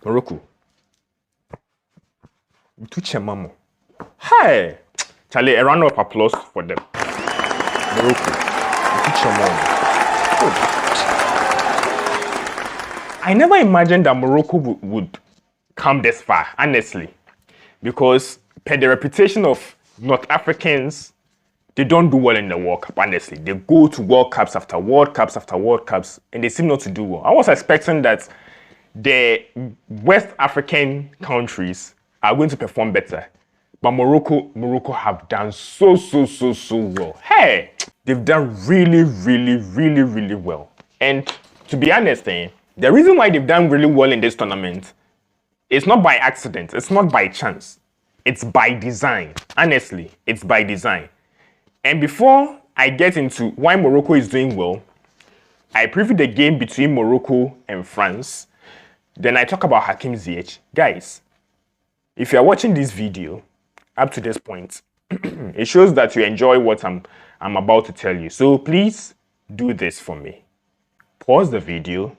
Morocco. Mamo. Hey! Charlie, a round of applause for them. Morocco. I never imagined that Morocco would come this far, honestly. Because per the reputation of North Africans, they don't do well in the World Cup, honestly. They go to World Cups after World Cups after World Cups, and they seem not to do well. I was expecting that the West African countries are going to perform better. But Morocco have done so well. Hey, they've done really well. And to be honest, the reason why they've done really well in this tournament is not by accident. It's not by chance. It's by design. Honestly, it's by design. And before I get into why Morocco is doing well, I preview the game between Morocco and France. Then I talk about Hakim Ziyech. Guys, if you are watching this video up to this point, it shows that you enjoy what I'm about to tell you. So please do this for me. Pause the video,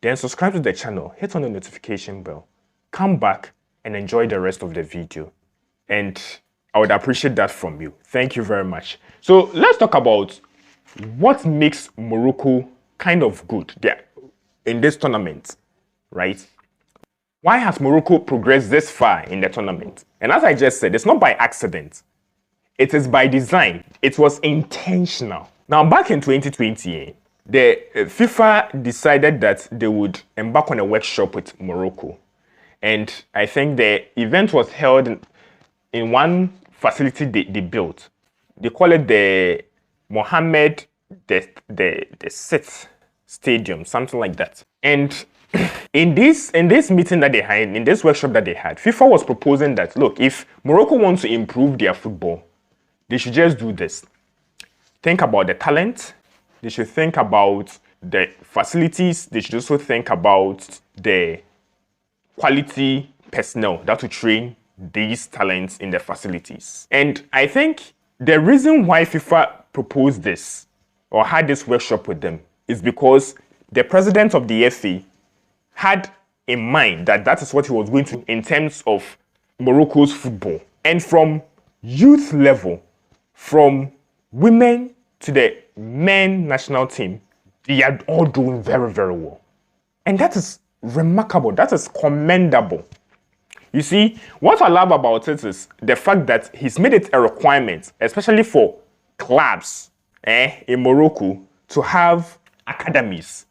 then subscribe to the channel, hit on the notification bell, come back and enjoy the rest of the video. And I would appreciate that from you. Thank you very much. So let's talk about what makes Morocco kind of good in this tournament, right? Why has Morocco progressed this far in the tournament? And as I just said, it's not by accident. It is by design. It was intentional. Now, back in 2020, the FIFA decided that they would embark on a workshop with Morocco. And I think the event was held in one facility they built. They call it the Mohammed the Sixth Stadium, something like that. And in this meeting that they had, in this workshop that they had, FIFA was proposing that, look, if Morocco wants to improve their football, they should just do this. Think about the talent. They should think about the facilities. They should also think about the quality personnel that will train these talents in the facilities. And I think the reason why FIFA proposed this or had this workshop with them is because the president of the FA had in mind that is what he was going to in terms of Morocco's football. And from youth level, from women to the men national team, they are all doing very well. And that is remarkable. That is commendable. You see, what I love about it is the fact that he's made it a requirement, especially for clubs in Morocco, to have academies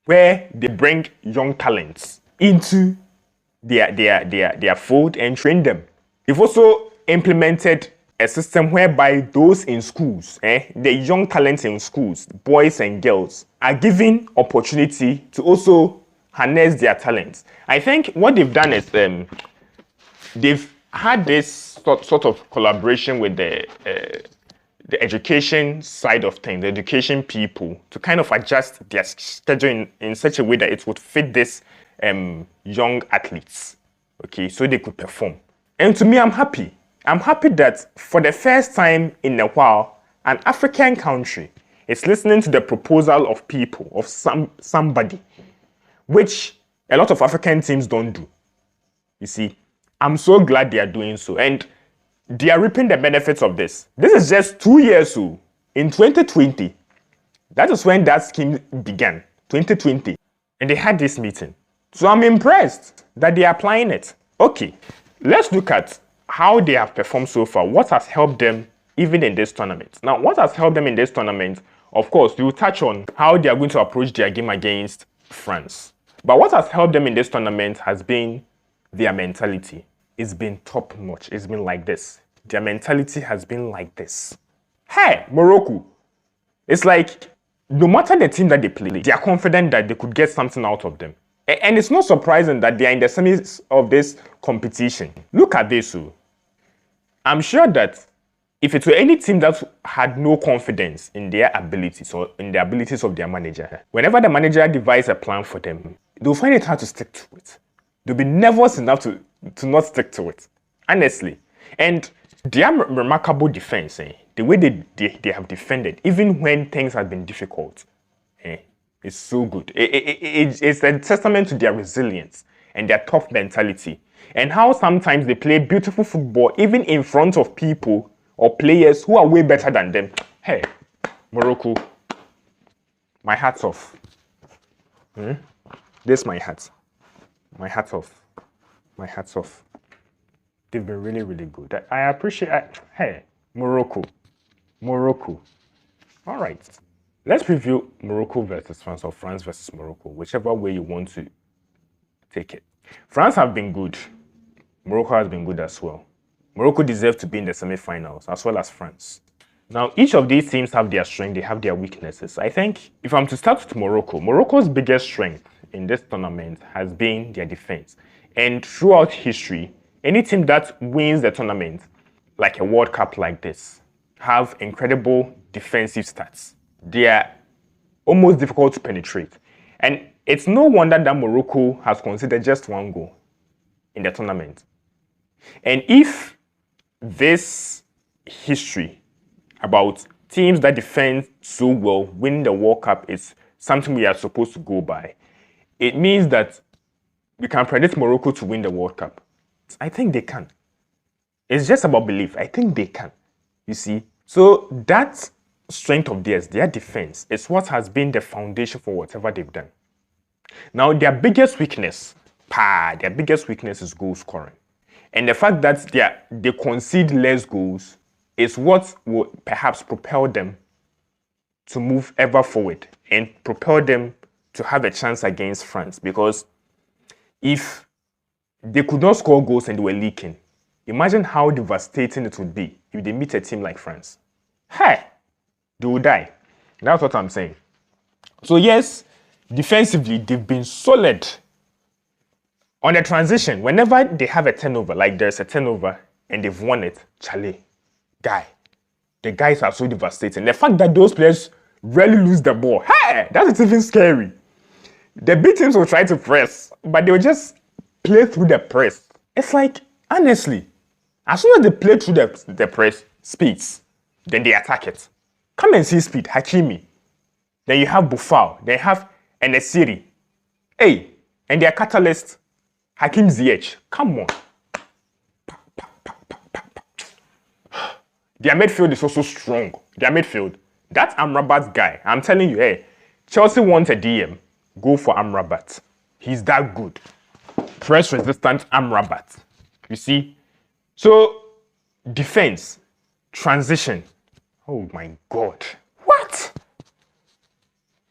where they bring young talents into their fold and train them. They've also implemented a system whereby those in schools, the young talents in schools, boys and girls, are given opportunity to also harness their talents. I think what they've done is they've had this sort of collaboration with the education side of things, the education people, to kind of adjust their schedule in such a way that it would fit this young athletes, okay, so they could perform. And to me, I'm happy. I'm happy that for the first time in a while, an African country is listening to the proposal of people, of somebody, which a lot of African teams don't do. You see, I'm so glad they are doing so. And they are reaping the benefits of this. This is just 2 years old. In 2020, that is when that scheme began, 2020. And they had this meeting. So I'm impressed that they are applying it. Okay, let's look at how they have performed so far. What has helped them even in this tournament? Now, what has helped them in this tournament? Of course, we'll touch on how they are going to approach their game against France. But what has helped them in this tournament has been their mentality. It's been top notch. It's been like this. Their mentality has been like this. Hey, Morocco. It's like no matter the team that they play, they are confident that they could get something out of them. And it's not surprising that they are in the semis of this competition. Look at this. I'm sure that if it were any team that had no confidence in their abilities or in the abilities of their manager, whenever the manager devises a plan for them, they'll find it hard to stick to it. They'll be nervous enough to not stick to it, honestly. And their remarkable defense, the way they have defended, even when things have been difficult, is so good. It's a testament to their resilience and their tough mentality, and how sometimes they play beautiful football even in front of people or players who are way better than them. Hey, Morocco, my hat's off. This is my hat. My hat's off. My hat's off. They've been really, really good. I appreciate. Hey, Morocco. Morocco. All right. Let's preview Morocco versus France, or France versus Morocco, whichever way you want to take it. France have been good. Morocco has been good as well. Morocco deserves to be in the semi-finals, as well as France. Now, each of these teams have their strengths, they have their weaknesses. I think if I'm to start with Morocco, Morocco's biggest strength in this tournament has been their defense. And throughout history, any team that wins the tournament, like a World Cup like this, have incredible defensive stats. They are almost difficult to penetrate. And it's no wonder that Morocco has conceded just one goal in the tournament. And if this history about teams that defend so well winning the World Cup is something we are supposed to go by, it means that we can predict Morocco to win the World Cup. I think they can. It's just about belief. I think they can. You see? So that strength of theirs, their defense, is what has been the foundation for whatever they've done. Now, their biggest weakness is goal scoring. And the fact that they concede less goals is what will perhaps propel them to move ever forward and propel them to have a chance against France. Because if they could not score goals and they were leaking, imagine how devastating it would be if they meet a team like France. Hey, they will die. That's what I'm saying. So yes, defensively, they've been solid. On the transition, whenever they have a turnover, like there's a turnover and they've won it, Charlie, the guys are so devastating. The fact that those players rarely lose the ball, hey, that's even scary. The big teams will try to press, but they will just play through the press. It's like, honestly, as soon as they play through the press, speeds, then they attack it. Come and see speed, Hakimi. Then you have Buffal, then you have Enesiri. Hey, and their catalyst, Hakim Ziyech. Come on. Their midfield is also strong. Their midfield. That Amrabat guy, I'm telling you, hey, Chelsea wants a DM. Go for Amrabat. He's that good. Press resistant Amrabat. You see? So, defense, transition. Oh my God. What?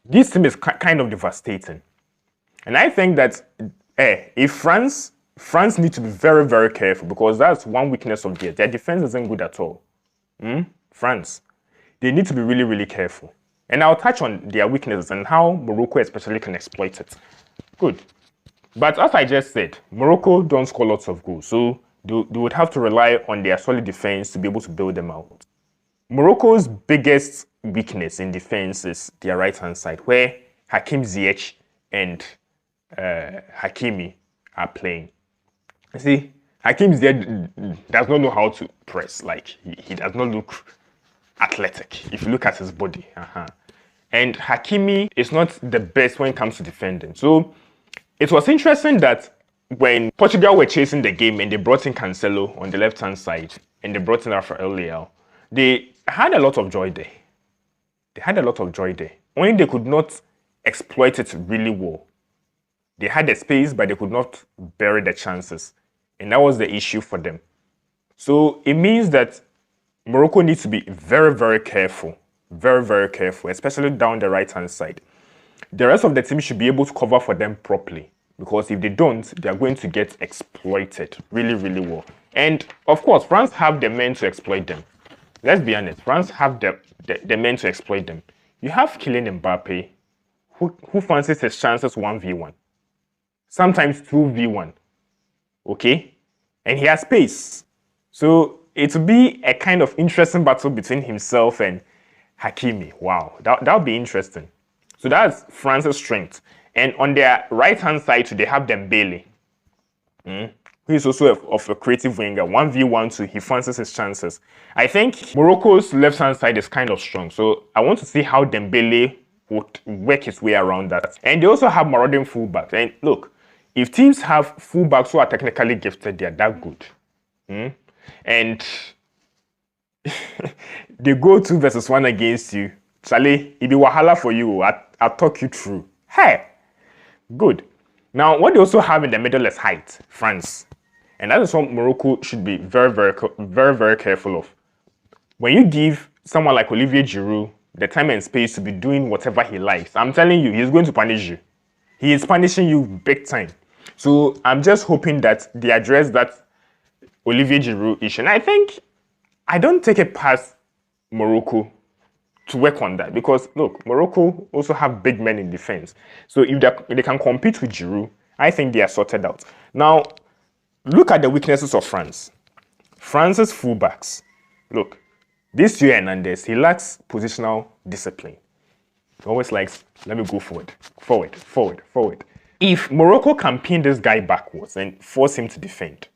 This team is kind of devastating. And I think that if France need to be very, very careful, because that's one weakness of theirs. Their defense isn't good at all. France. They need to be really, really careful. And I'll touch on their weaknesses and how Morocco especially can exploit it. Good. But as I just said, Morocco don't score lots of goals. So they would have to rely on their solid defense to be able to build them out. Morocco's biggest weakness in defense is their right-hand side, where Hakim Ziyech and Hakimi are playing. You see, Hakim Ziyech does not know how to press. Like, he does not look athletic if you look at his body. And Hakimi is not the best when it comes to defending. So it was interesting that when Portugal were chasing the game and they brought in Cancelo on the left-hand side and they brought in Rafael Leao, they had a lot of joy there. Only they could not exploit it really well. They had the space, but they could not bury the chances. And that was the issue for them. So it means that Morocco needs to be very, very careful. Very, very careful, especially down the right-hand side. The rest of the team should be able to cover for them properly. Because if they don't, they are going to get exploited really, really well. And of course, France have the men to exploit them. Let's be honest, France have the men to exploit them. You have Kylian Mbappe, who fancies his chances 1v1. Sometimes 2v1. Okay? And he has pace. So it will be a kind of interesting battle between himself and Hakimi. Wow, that would be interesting. So that's France's strength. And on their right-hand side, they have Dembele, who is also of a creative winger. 1v1 too, he fancies his chances. I think Morocco's left-hand side is kind of strong. So I want to see how Dembele would work his way around that. And they also have marauding fullback. And look, if teams have fullbacks who are technically gifted, they are that good. And they go 2 versus 1 against you. Charlie, it be wahala for you. I'll talk you through. Hey, good. Now, what they also have in the middle is height, France. And that is what Morocco should be very, very careful of. When you give someone like Olivier Giroud the time and space to be doing whatever he likes, I'm telling you, he's going to punish you. He is punishing you big time. So I'm just hoping that they address that Olivier Giroud issue. And I think I don't take it past Morocco to work on that, because look, Morocco also have big men in defense. So if they can compete with Giroud, I think they are sorted out. Now, look at the weaknesses of France. France's fullbacks. Look, this Theo Hernandez, he lacks positional discipline. He always likes, let me go forward. If Morocco can pin this guy backwards and force him to defend,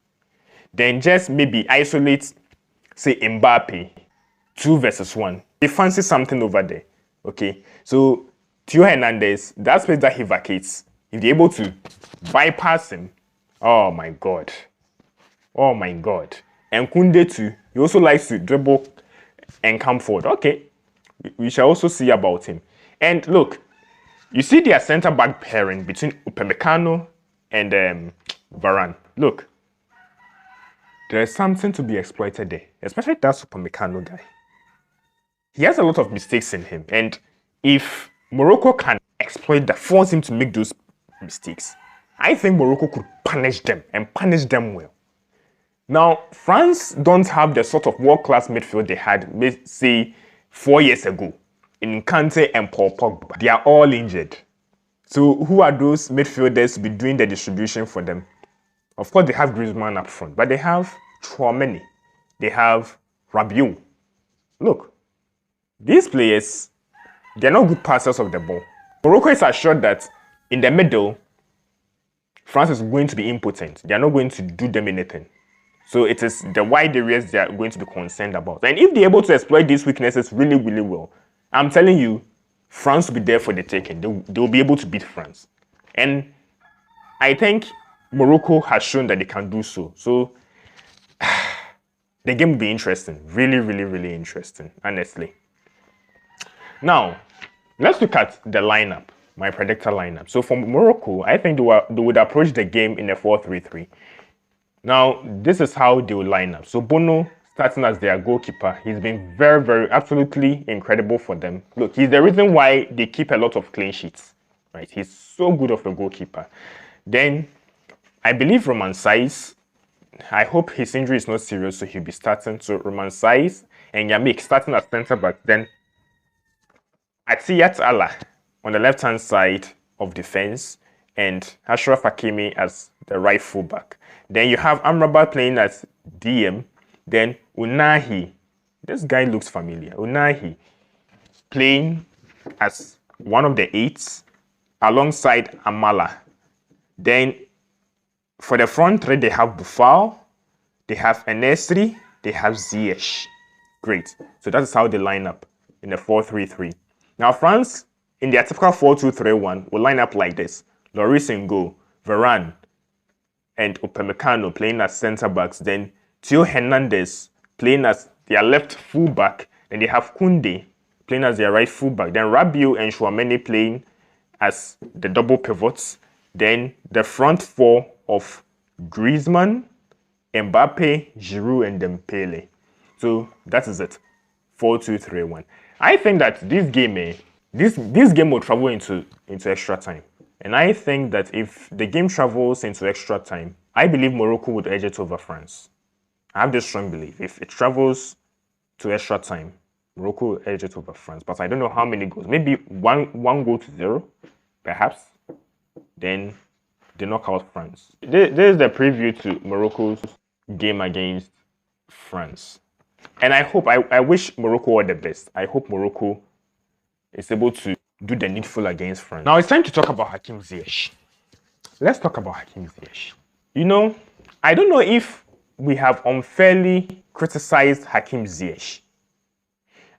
then just maybe isolate, say, Mbappe, 2 versus 1. They fancy something over there, okay? So, Theo Hernandez, that space that he vacates, if they're able to bypass him, oh my God. And Koundé too, he also likes to dribble and come forward. Okay, we shall also see about him. And look, you see their centre-back pairing between Upamecano and Varane. Look, there's something to be exploited there, especially that Upamecano guy. He has a lot of mistakes in him, and if Morocco can exploit that, force him to make those mistakes, I think Morocco could punish them, and punish them well. Now, France don't have the sort of world-class midfield they had, say, 4 years ago in Kante and Paul Pogba. They are all injured. So who are those midfielders to be doing the distribution for them? Of course, they have Griezmann up front, but they have Tchouaméni. They have Rabiot. Look, these players, they're not good passers of the ball. Morocco is assured that in the middle, France is going to be impotent. They are not going to do them anything. So it is the wide areas they are going to be concerned about. And if they're able to exploit these weaknesses really, really well, I'm telling you, France will be there for the taking. They will be able to beat France. And I think Morocco has shown that they can do so. So the game will be interesting. Really, really, really interesting, honestly. Now, let's look at the lineup, my predictor lineup. So for Morocco, I think they would approach the game in a 4-3-3. Now, this is how they will line up. So Bono starting as their goalkeeper. He's been very, very, absolutely incredible for them. Look, he's the reason why they keep a lot of clean sheets. Right? He's so good of a goalkeeper. Then, I believe Romain Saïss, I hope his injury is not serious, so he'll be starting. So Romain Saïss and Yamik starting as centre-back. Then, Atiyat Allah on the left-hand side of defense, and Achraf Hakimi as the right fullback. Then you have Amrabat playing as DM. Then Unahi, this guy looks familiar. Unahi playing as one of the 8s alongside Amala. Then for the front three, they have Boufal, they have Enesri, they have Ziyech. Great. So that is how they line up in the 4-3-3. Now France, in their typical 4-2-3-1, will line up like this. Lloris in goal, Varane and Upamecano playing as centre-backs. Then Theo Hernandez playing as their left full-back. Then they have Koundé playing as their right full-back. Then Rabiot and Tchouaméni playing as the double pivots. Then the front four of Griezmann, Mbappe, Giroud, and Dembele. So that is it. 4-2-3-1. I think that this game, this game will travel into extra time. And I think that if the game travels into extra time, I believe Morocco would edge it over France. I have this strong belief. If it travels to extra time, Morocco will edge it over France. But I don't know how many goals. Maybe one goal to 0, perhaps. Then they knock out France. This is the preview to Morocco's game against France. And I wish Morocco all the best. I hope Morocco is able to do the needful against France. Now it's time to talk about Hakim Ziyech. Let's talk about Hakim Ziyech. You know, I don't know if we have unfairly criticized Hakim Ziyech.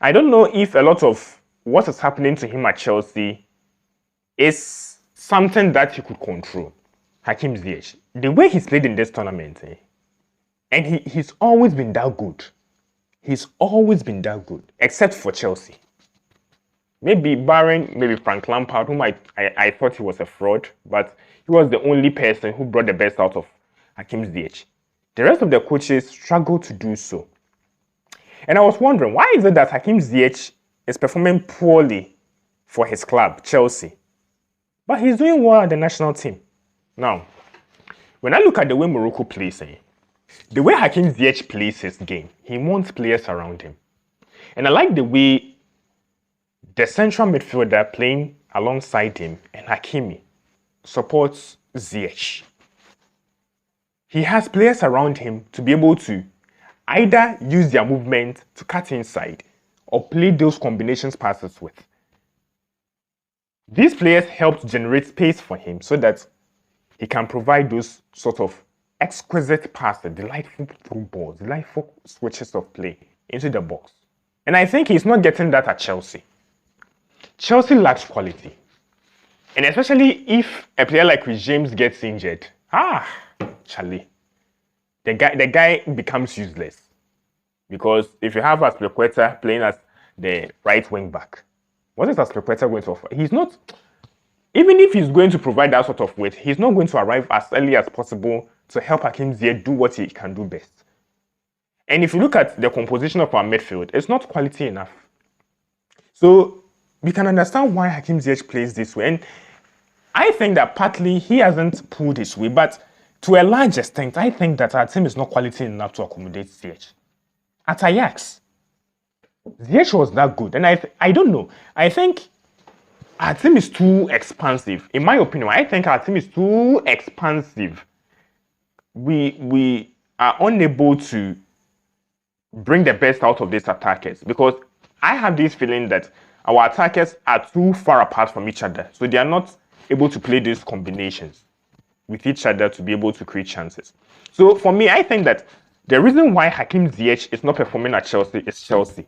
I don't know if a lot of what is happening to him at Chelsea is something that he could control. Hakim Ziyech, the way he's played in this tournament, and he's always been that good. He's always been that good, except for Chelsea. Maybe barring maybe Frank Lampard, whom I thought he was a fraud, but he was the only person who brought the best out of Hakim Ziyech. The rest of the coaches struggled to do so. And I was wondering, why is it that Hakim Ziyech is performing poorly for his club, Chelsea, but he's doing well at the national team? Now, when I look at the way Morocco plays, the way Hakim Ziyech plays his game, he wants players around him. And I like the way the central midfielder playing alongside him and Hakimi supports Ziyech. He has players around him to be able to either use their movement to cut inside or play those combinations passes with. These players help to generate space for him so that he can provide those sort of exquisite passes, delightful through balls, delightful switches of play into the box. And I think he's not getting that at Chelsea. Chelsea lacks quality. And especially if a player like James gets injured, Charlie, the guy becomes useless. Because if you have Azpilicueta playing as the right wing back, what is Azpilicueta going to offer? He's not, even if he's going to provide that sort of weight, he's not going to arrive as early as possible to help Hakim Ziyech do what he can do best. And if you look at the composition of our midfield, it's not quality enough. So we can understand why Hakim Ziyech plays this way. And I think that partly he hasn't pulled his weight, but to a large extent, I think that our team is not quality enough to accommodate Ziyech. At Ajax, Ziyech was that good. And I don't know. I think our team is too expansive. In my opinion, I think our team is too expansive. We are unable to bring the best out of these attackers because I have this feeling that our attackers are too far apart from each other. So they are not able to play these combinations with each other to be able to create chances. So for me, I think that the reason why Hakim Ziyech is not performing at Chelsea is Chelsea.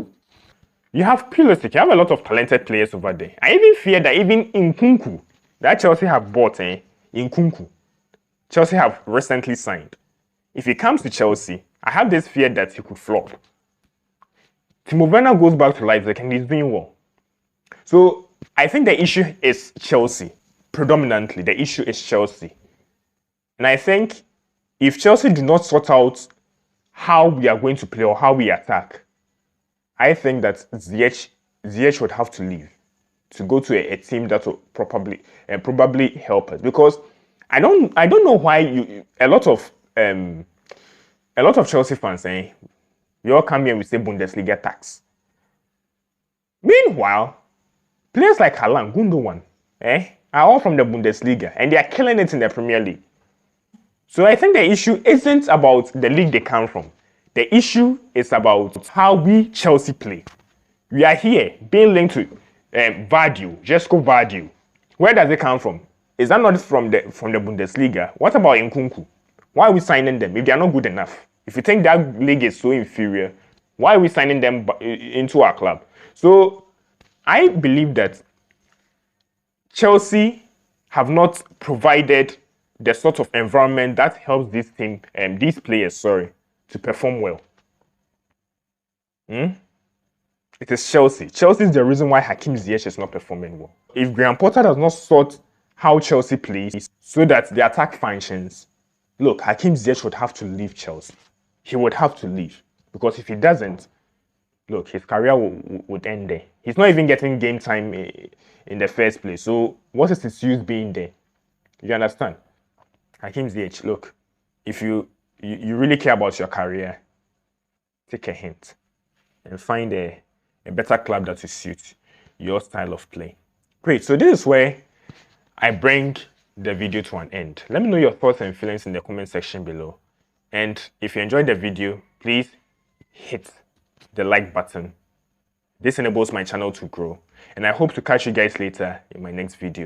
You have Pulisic, you have a lot of talented players over there. I even fear that even Nkunku, that Chelsea have bought, Nkunku, Chelsea have recently signed. If he comes to Chelsea, I have this fear that he could flop. Timo Werner goes back to Leipzig and he's doing well. So I think the issue is Chelsea. Predominantly, the issue is Chelsea. And I think if Chelsea do not sort out how we are going to play or how we attack, I think that Ziyech would have to leave to go to a team that will probably help us. Because I don't know why a lot of Chelsea fans we all come here and we say Bundesliga tax. Meanwhile, players like Haaland, Gundogan, are all from the Bundesliga and they are killing it in the Premier League. So I think the issue isn't about the league they come from. The issue is about how we Chelsea play. We are here being linked to Josko Vardy. Where does it come from? Is that not from the Bundesliga? What about Nkunku? Why are we signing them if they are not good enough? If you think that league is so inferior, why are we signing them into our club? So I believe that Chelsea have not provided the sort of environment that helps this team, these players, to perform well. It is Chelsea. Chelsea is the reason why Hakim Ziyech is not performing well. If Graham Potter does not sort how Chelsea plays so that the attack functions, look, Hakim Ziyech would have to leave Chelsea. He would have to leave. Because if he doesn't, look, his career would end there. He's not even getting game time in the first place. So what is his use being there? You understand? Hakim Ziyech, look, if you really care about your career, take a hint and find a better club that will suit your style of play. Great, so this is where I bring the video to an end. Let me know your thoughts and feelings in the comment section below. And if you enjoyed the video, please hit the like button. This enables my channel to grow. And I hope to catch you guys later in my next video.